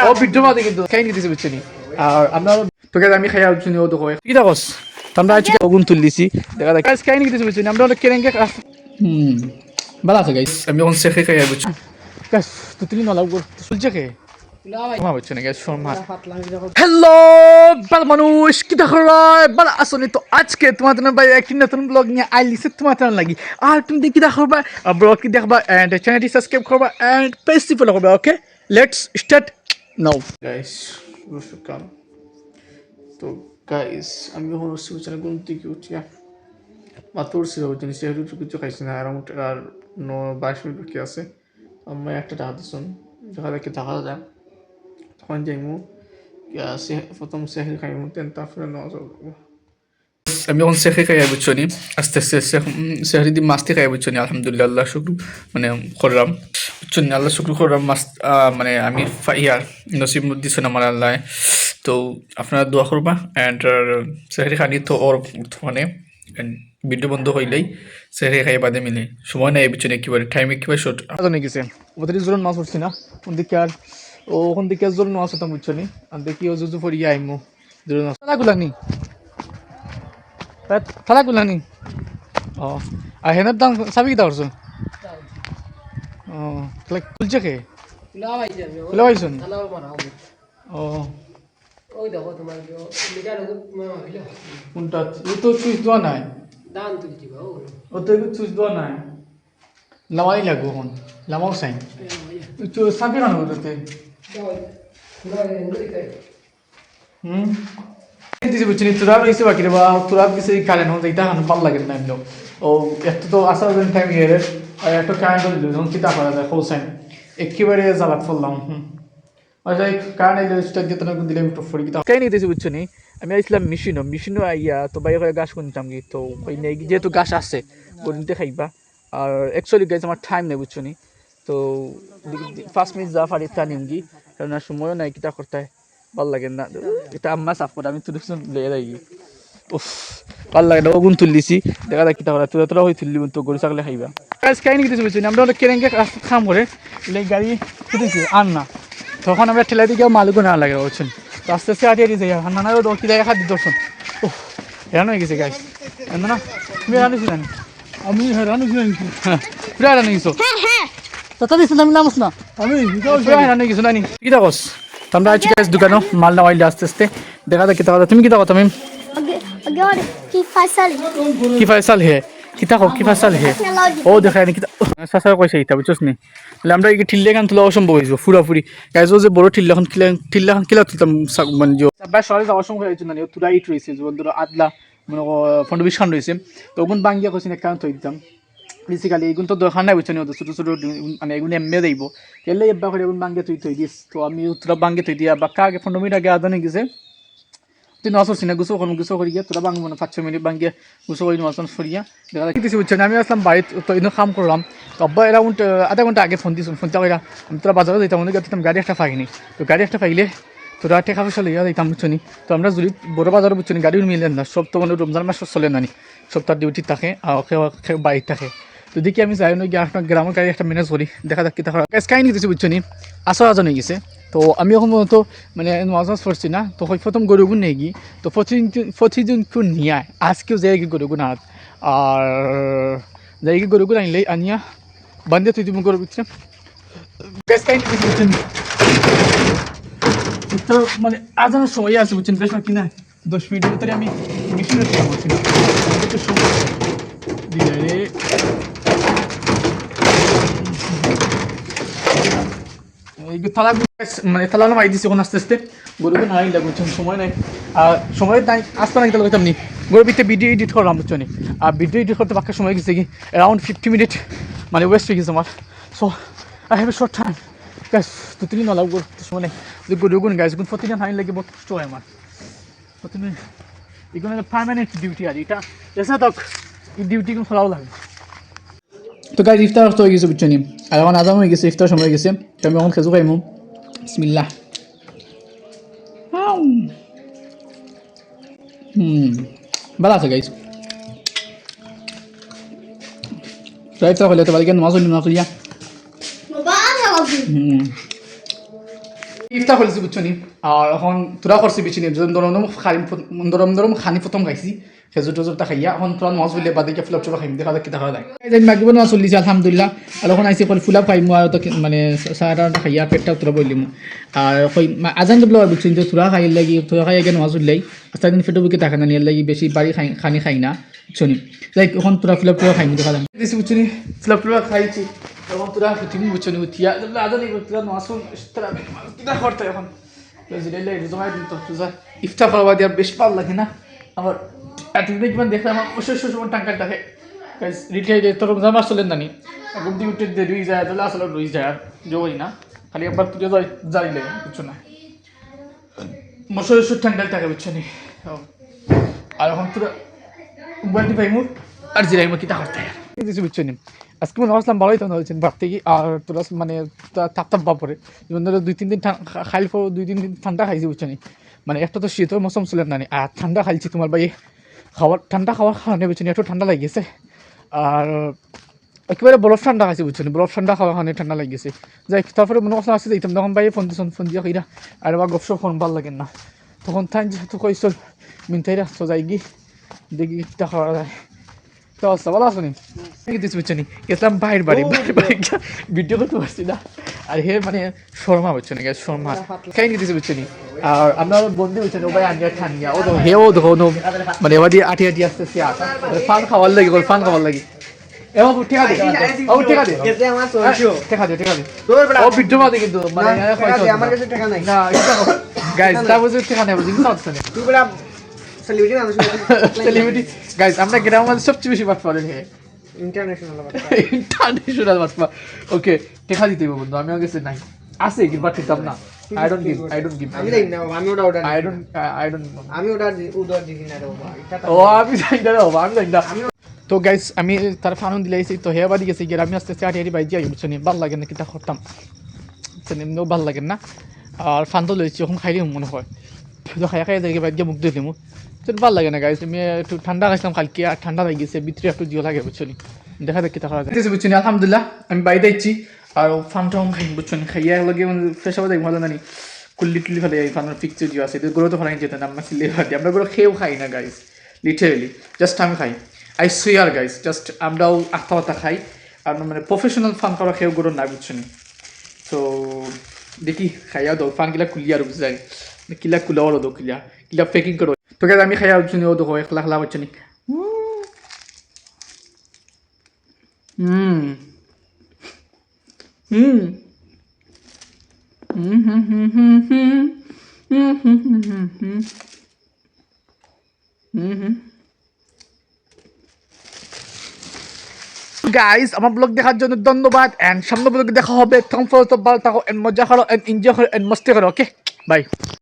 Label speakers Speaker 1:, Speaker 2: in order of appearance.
Speaker 1: ও video মাঝে কিন্তু খাই নিতেছে বুঝছেন আর আমরা তোকে আমি খাইয়া বুঝছেন ও তো কয় কি দেখস আমরা আজকে আগুন তুললিছি দেখা দেখ গাইস খাই নিতেছে বুঝছেন আমরা অনেক কেরেঙ্গে ভালো আছে গাইস আমি এখন শেখে খাইয়া বুঝছেন গাইস তো তুমি নলাও চলছে কে মা বুঝছেন গাইস শর্মা হ্যালো বাল মানুষ কি দেখো বাল আসলে তো আজকে তোমাদের ভাই একটি নতুন ব্লগ নিয়ে আইলিছে তোমাদের লাগি আর তুমি দেখি দেখো ব্লগ কি দেখবা এন্ড চ্যানেলটি সাবস্ক্রাইব করবা এন্ড পেজটি ফলো করবা okay let's start now guys নমস্কার তো গাইস আমি যখন বসে বুঝছেন ঘুম থেকে উঠিয়া মাত্র উঠছি বুঝছেন সেহেতু কিছু খাইছি না অ্যারাউন্ড আর 22 মিনিট বাকি আছে আমি একটা টাকা দিচ্ছেন দেখা দেখে দেখা যায় তখন যাইমু প্রথম সেহরি খাইমু তারপরে নামাজ পড়বো আমি যখন শেখে খাই বুঝছো নি আস্তে আস্তে সেহরি দিয়ে মাছটি খাই বুঝছো নি আলহামদুলিল্লাহ আল্লাহ শুক্র মানে করলাম বুঝছো নি আল্লাহ শুক্র করলাম মাছ মানে আমি ইয়ার নসিব দিচ্ছেন আমার আল্লাহ তো আপনারা দোয়া করবা অ্যান্ড সেহরি খানি তো ওর মানে ভিডিও বন্ধ হইলেই সেহরি খাই বাদে মিলে সময় নাই বুঝছো নি একেবারে টাইম একেবারে শর্ট আদানি গেছে ওদের জোর মাছ পড়ছি না কোন দিকে আর ওখান থেকে জোর মাছ হতাম বুঝছো নি আর দেখি ও জুজু ফরিয়ে আইমু জোর মাছ গুলানি থালা গুলানি ও আর হেনার দাম চাবি কিতা করছো ও তাহলে খুলছে কে খুলে পাইছুন ও
Speaker 2: ওই দেখো তোমার মিটার
Speaker 1: কোনটা ও তো সুইচ দেওয়া নাই
Speaker 2: দান তুলছি বাবু
Speaker 1: ও তো সুইচ দেওয়া নাই লামাই লাগবো এখন লামাও চাই চাবি কানো তাতে দিছি বুঝছি তোরা রয়েছে বাকি রে বা তোরা দিছে কারেন্ট হতে এটা এখন ভাল লাগে না এমনি ও একটা তো আসা টাইম ইয়ে আর একটা কারেন্ট দিল যখন কিতা করা যায় হোসাইন একেবারে জ্বালাত ফেললাম আচ্ছা কারেন্ট এলে স্টার্ট দিয়ে তখন দিলে একটু ফরি কিতা কাই নিতেছি বুঝছো নি আমি আইছিলাম মেশিনও আইয়া তো বাইরে করে গাছ কিনতাম কি তো ওই নেই যেহেতু গাছ আছে গরুতে খাইবা আর অ্যাকচুয়ালি গাছ আমার টাইম নেই বুঝছো নি তো 5 মিনিট যা পারি তা নিম কি কারণ আর সময়ও নাই কিতা করতে ভাল লাগে না এটা আম্মা সাফ করে আমি তুলে লেগে যাই উফ ভাল লাগে না ওগুন তুললিছি দেখা যাক কিতা করে তোরা হয়ে তুললি তো গরু ছাগলে খাইবা গাছ খাই নি কিছু বুঝছি আমরা অনেক কেরেঙ্গে খাম করে গাড়ি খুঁজেছি আর না তখন আমরা ঠেলা দিকে মালুকও না লাগে বুঝছেন তো আস্তে আস্তে আটিয়ে যাই নানারও দৌড় কিনা খাদ্য দর্শন ও হেরান হয়ে গেছে গাছ না তুমি হেরান হয়েছি জানি
Speaker 3: আমি হেরান হয়েছি
Speaker 1: হ্যাঁ পুরা হেরান হয়ে গেছো
Speaker 3: তথা দিচ্ছেন আমি নামস না আমি
Speaker 1: পুরা হেরান হয়ে গেছো নানি কি দেখো আমরা আজকে দোকানো মাল না আইলে আস্তে আস্তে দেখা যাক কিতা কথা তুমি কিতা কথা আমি কি ফয়সাল হে কিতা হোক কি ফয়সাল হে ও দেখা নি কিতা সাসা কইছে ইতা বুঝছস নি বলে আমরা এই ঠিল্লে গান তোলা অসম্ভব হইছো পুরাপুরি গাইজ যে বড় ঠিল্লাখন কিলা তুলতাম মানে যে বা শহরে যাওয়ার সময় হয়েছে না তুরা ইট রয়েছে যে বন্ধুরা আদলা মানে ফন্ড বিশান রয়েছে তো ওগুন বাঙ্গিয়া কইছেন এক কারণ থই দিতাম বেসিক্যালি এগুন তো দরকার নাই বুঝছেন ছোটো ছোটো মানে এগুলো এমনি দেব এলে এবার করে এগুন বাঙ্গে থই দিস তো আমি তোরা বাঙ্গে থই দিয়া বা কাকে 15 মিনিট আগে আদানে গেছে তুই নসর সিনা গুছো করি গিয়া তোরা বাঙ্গ মানে 5 মিনিট বাঙ্গে গুছো করি নসন সরিয়া দেখা কিছু বুঝছেন আমি আসলাম বাড়িত তো ইনো কাম করলাম তো আব্বা অ্যারাউন্ড আধা ঘন্টা আগে ফোন দিয়েছেন ফোনটা কইরা আমি তোরা বাজারে যাইতাম মনে করতাম গাড়ি একটা পাইনি তো গাড়ি একটা পাইলে তোরা টেকা পয়সা লইয়া যাইতাম বুঝছনি তো আমরা যদি বড় বাজারে বুঝছনি গাড়িও মিলেন না সব তো মানে রমজান মাস চলে নানি সব তার ডিউটি থাকে আর বাড়িতে থাকে তো দেখি আমি যাই নই আপনার গ্রামের গাড়ি একটা ম্যানেজ করি দেখা যাক কিতা কাই নিতেছি বুঝছো নি আসা আজন হয়ে গেছে তো আমি এখন মূলত মানে মাছ পড়ছি না তো প্রথম গরুগুন নিয়ে গিয়ে তো প্রতিদিন নিয়ে আজকেও যাই গরুগুন হাত আর যাই গরুগুন আনলেই আনিয়া বান্ধে তুই তুমি গরুর ভিতরে বেশ কাই নিতেছি বুঝছেন তো মানে আজানোর সময় আছে বুঝছেন বেশ কিনা 10 মিনিটের ভিতরে আমি মিশনে একটু সময় দিয়ে রে থালা মানে থালা মাই দিছি এখন আস্তে আস্তে গরুকে নাই লাগছে সময় নাই আর সময় নাই আসতে না গেলে কইতাম নি গরুর ভিতরে ভিডিও এডিট করলাম বুঝছো নি আর ভিডিও এডিট করতে বাকি সময় গেছে কি অ্যারাউন্ড 50 মিনিট মানে ওয়েস্ট হয়ে গেছে আমার so I have a short time guys তো তুমি না লাগবো সময় নেই গরুগুন গাইস গুণ প্রতিদিন হাই লাগে বহুত কষ্ট হয় আমার প্রতিদিন এগুলো পার্মানেন্ট ডিউটি আর এটা এসে তক এই ডিউটি কোন ফলাও লাগে তো গাইস ইফতার তো হয়ে গেছে বুঝছো নি আর এখন আজাম হয়ে গেছে ইফতার সময় গেছে তো আমি এখন খেজু খাইমু বিসমিল্লাহ ভালো আছে গাইস ইফতার হলে তো বাড়ি কেন মাছ হইল না তুলিয়া ইফতার করছি বুঝছো নি আর এখন তোরা করছি বিছি নি দরম দরম খানি প্রথম খাইছি খেজুর টেজুরটা খাইয়া এখন তোরা মাছ বললে বাদে ফুলাপ চুপা খাইম দেখা যাক কিতা খাওয়া যায় মাগিব না চল্লিছে আলহামদুলিল্লাহ আর এখন আইসি কল ফুলাপ খাইমু আর তো মানে সারাটা খাইয়া পেটটা তোরা বললিমু আর আজান জবল বুঝছো কিন্তু তোরা খাইল লাগি তোরা খাইয়া গিয়ে মাছ উঠলাই আস্তে দিন ফেটো বুকে টাকা না নিয়ে লাগি বেশি বাড়ি খানি খাই না বুঝছো নি লাইক এখন তোরা ফুলাপ চুপা খাইমু দেখা যাক দিছি বুঝছো নি ফুলাপ চুপা খাইছি এখন তোরা তুমি বুঝছো নি উঠিয়া আজান তোরা মাছ তোরা কিতা করতে এখন ইফতার খাওয়া দিয়া বেশ ভালো লাগে না আমার এতদিন কিমান দেখলাম আমার অবশ্যই সময় টাঙ্কার থাকে রিটাই তো রমজান মাস চলেন জানি ঘুম দিয়ে উঠে দেরি হয়ে যায় তাহলে আসলে রয়ে যায় আর যোগই না খালি একবার তুলে যাই লাগে বুঝছো না মশর টাঙ্কাল থাকে বুঝছো নি আর এখন তোরা মোবাইলটি পাইমু আর জিরাইমু কিতা করতে কিছু বুঝছো নি আজকে মনে আসলাম ভালোই তো হয়েছেন ভাবতে কি আর তোরা মানে তাপ তাপ বাপরে যেমন ধরো 2-3 দিন খাইল পর 2-3 দিন ঠান্ডা খাইছি বুঝছো নি মানে একটা তো শীতের মৌসুম ছিলেন না আর ঠান্ডা খাইছি তোমার ভাই ঠান্ডা খাওয়ার খাওয়ানো বুঝছো নি একটু ঠান্ডা লাগিয়েছে আর একেবারে বরফ ঠান্ডা খাইছি বুঝছো নি বরফ ঠান্ডা খাওয়া খাওয়ানো ঠান্ডা লাগিয়েছে যাই তারপরে মনে আসলাম আসছে দিতাম তখন ভাই ফোন দিয়া কইরা আর বা গপসপ ফোন ভাল লাগেন না তখন তাই যেহেতু কইস মিনটাইরা তো যাই গি দেখি কিটা খাওয়া যায় তো অবস্থা ভালো আছো নি কিছু বুঝছো নি গেছিলাম বাইরের বাড়ি ভিডিও করতে পারছি না আর হে মানে শর্মা বুঝছো নি শর্মা খাই নিতেছি বুঝছো নি আর আপনার বন্ধু বুঝছেন ও ভাই আনিয়া ঠানিয়া ও তো হেও দেখো মানে এবার দিয়ে আটি আসতেছে ফান খাওয়ার লাগে ফান খাওয়ার লাগে এবার ঠেকা দে ও ঠেকা দে ঠেকা দে ও ভিডিও মাঝে কিন্তু মানে আমার কাছে ঠেকা নাই না গাইস তা বুঝে ঠেকা নাই বুঝি না হচ্ছে তুই বড় সেলিব্রিটি গাইস আমরা গ্রামের মধ্যে সবচেয়ে বেশি বাট পারেন হে ইন্টারন্যাশনাল বাট পা ওকে ঠেকা দিতে হবে বন্ধু আমি আগে নাই আছে কি বাট দিতাম না I don't give আমি দেই না আমি ওটা অর্ডার আমি ওটা দিই না রে বাবা ও আমি যাই না রে বাবা আমি যাই না তো গাইস আমি তার ফানুন দিলাইছি তো হে বাদি গেছে গিয়ে আমি আস্তে আস্তে আটি বাইজি আই বুঝছেন ভালো লাগে না কিটা করতাম সেমনিও ভালো লাগে না আর ফান তো লইছি এখন খাইলে মনে হয় তো খাই যাই বাইজি মুখ দিয়ে দিমু ভালো লাগে না গাইস আমি একটু ঠান্ডা খাইছিলাম কালকে আর ঠান্ডা লাগে গেছে ভিতরে একটু জিও লাগে বুঝছেন দেখা যাক কিটা করা যায় বুঝছেন আলহামদুলিল্লাহ আমি বাইরে যাচ্ছি আর ফানটা খাই বুঝছেন খাইয়া লগে ফ্রেশ হওয়া যাই ভালো জানি কুল্লি টুল্লি ফেলে এই ফানের পিকচার জিও আছে এদের গরু তো ফেলাই যেতেন আমরা সিলে ভাতি আমরা গরু খেয়েও খাই না গাইস লিটারেলি জাস্ট আমি খাই আই সুয়ার গাইস জাস্ট আমরাও আত্মহত্যা খাই আর মানে প্রফেশনাল ফান করা খেয়েও গরু না বুঝছেন তো দেখি খাইয়া দাও ফানগুলা কুলিয়া আর বুঝে যায় কিলা কুলা ওর দো কিলা পেকিং করো তো গাইস আমি খাইয়া বুঝছেন ও দেখো একলা একলা বুঝছেন গাইস আমার ব্লগ দেখার জন্য ধন্যবাদ এন্ড সামনে ব্লগে দেখা হবে থ্যাঙ্কস ফর দ্য ভালো থাকো এন্ড মজা করো এন্ড এনজয় করো এন্ড মস্তি করো ওকে বাই